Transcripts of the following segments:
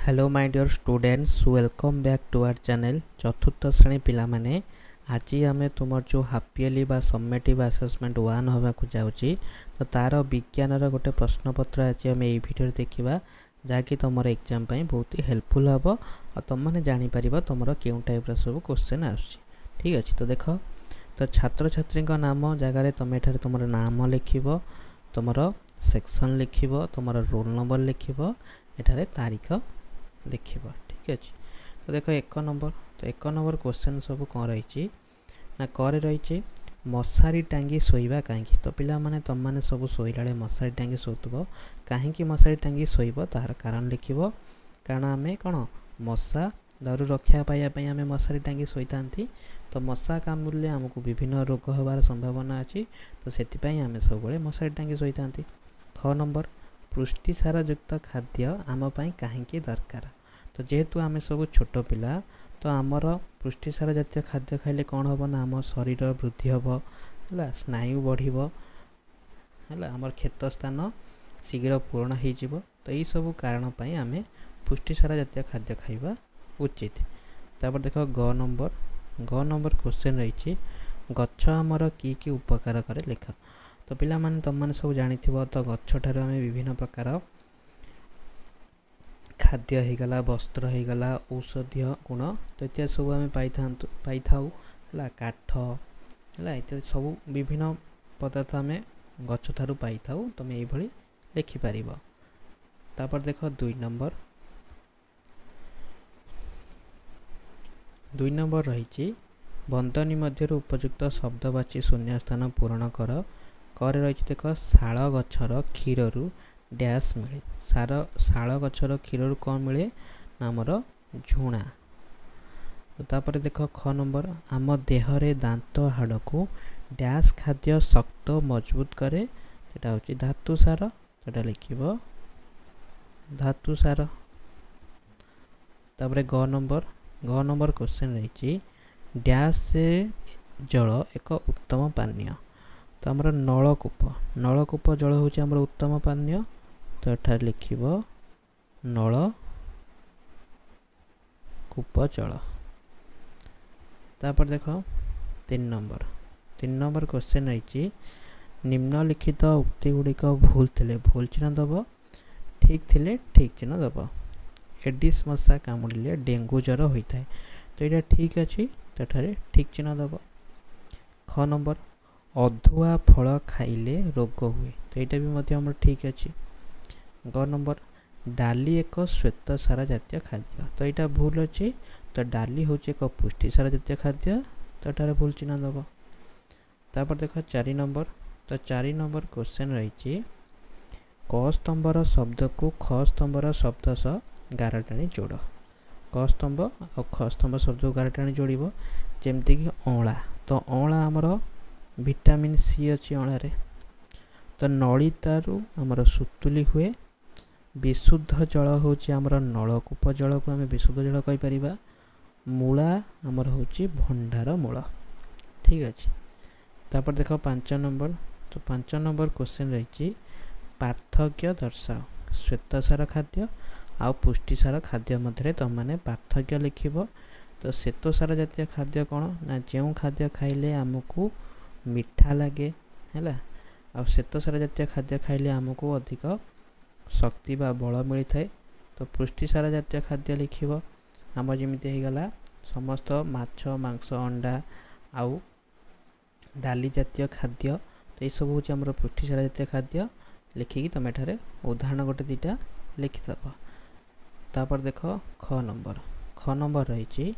Hello my dear students welcome back to our channel चतुर्थ श्रेणी पिला माने आज आम तुम जो हाफ इयरली बा समेटिव असेसमेंट 1 होगा जाऊँगी तो तार विज्ञान गोटे प्रश्नपत्र आज आम ये भिडियो देखा जहाँकि तुम एग्जाम बहुत ही हेल्पफुल हम और तुम मैंने जापर तुम क्यों टाइप सब क्वेश्चन आसूँ। ठीक अच्छे तो देख तो छात्र छात्री नाम जगार तुम एठार तुम नाम लिख तुम सेक्शन लिख तुम रोल नंबर लिख एठार तारीख लिख। ठीक अच्छे तो देख एक नंबर क्वेश्चन सब कौन रही ना करे रही मशारी टांगी शोवा कहीं तो पिला माने तुम मैंने सब शोला मशारी टांगी शोथुब कहीं मशारी टांगी शोब तार कारण लिख कारण आम कौन मशा दारू रक्षा पाइबापी आम मशारी टांगी शोई था तो मशा कामुड़े आमको विभिन्न रोग होबार संभावना अच्छी तो से आम सब मशारी टांगी शोई था। ख नंबर पुष्टिसार युक्त खाद्य आम कहीं दरकार तो जेहेतु आम सब छोट पिला तो आमर पुष्टिसार जातीय खाद्य खाइले कौन हम ना आम शरीर वृद्धि हम है स्नायु बढ़ आमर क्षेत्र स्थान शीघ्र पूरण हो तो यही सब कारण आम पुष्टिसार जातीय खाद्य खाइबा उचित। तापर देख ग नंबर क्वेश्चन रही गच्छ आमर कि उपकार करे लिख तो पिला माने तुम मैंने सब जानी तो गच्छ ठार आम विभिन्न प्रकार खाद्य होगला वस्त्र होगला औषधीय गुण तो इत्यादि सब आम पाई काठ है इत्यादि सब विभिन्न पदार्थ आम गच्छ ठारू पाई तुम ये लिखिपर। तापर देख दुई नंबर रही बंदनी मध्य उपयुक्त शब्दवाची शून्य स्थान पूरण कर रही देख शाल गछर क्षीरु डैश मिले शाल गछर क्षीरु कौन मिले आमर झुणा। तापर देख ख नंबर आम देहरे दांत हाड़ को डैश खाद्य शक्त मजबूत करे सेटा होची धातु सार सेटा लिख धातु सार। तापर ग नंबर क्वेश्चन रही डैश से जल एक उत्तम पानीय तो आमर नलकूप जल हूँ आमर उत्तम पानीय तो एठार लिख नलकूप जल। तापर देख तीन नंबर क्वेश्चन रही निम्नलिखित उक्ति गुड़िक भूल थे भूल चिन्ह दब ठीक थे ठीक चिन्ह दब एडिस मशा कामुड़े डेंगू ज्वर होता है तो ये ठीक अच्छे तो ठीक चिन्ह दब। ख नंबर अधुआ फल खाइले रोग हुए तो यहाँ भी ठीक अच्छे। ग नंबर डाली एक श्वेतसार जातीय खाद्य तो यहाँ भूल अच्छे तो डाली हूँ एक पुष्टिसार जातीय खाद्य तो ये भूल चिन्ह दब। तापर देख 4 नंबर क्वेश्चन रही क स्तंभर शब्द को ख स्तंभर शब्द सह गार टाणी जोड़ क स्तंभ और ख स्तंभ शब्द को गार टाणी जोड़ जमती कि अँला तो अँला आमर विटामिन सी अच्छी अँलारे तो नलितारू आमर सुतुली हुए विशुद्ध जल हूँ आमर नलकूप जल को आम विशुद्ध जल कहीपर मूला आमर हूँ भंडार मूल। ठीक अच्छे तापर देख 5 नंबर क्वेश्चन रही पार्थक्य दर्शाओ श्वेतसार खाद्य आ पुष्टिसार खाद्य मध्य तुम मैंने पार्थक्य लिख तो श्वेतसार जातीय खाद्य कौन ना जो खाद्य खाइले आमको मीठा लगे है आ श्वेतसार जातीय खाद्य खाइले आमको अधिक शक्ति बा बल मिलता है तो पुष्टिसार जातीय खाद्य लिख आम जमी होगला समस्त माछ मांस अंडा आउ डाली जातीय खाद्य तो ये सब हूँ आम पुष्टिसार जातीय खाद्य लिखिकी तुम एठारे उदाहरण गोटे दीटा लिखिदब। तापर देख ख नंबर रही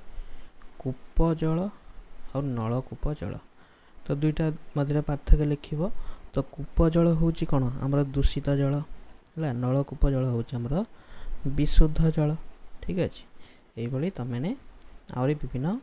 कूप जल और नलकूप जल तो दुईटा मध्य पार्थक्य लिख तो कूप जल हूँ कौन आमर दूषित जल है नलकूप जल हूँ आमर विशुद्ध जल। ठीक अच्छे ये तुम मैंने आहरी विभिन्न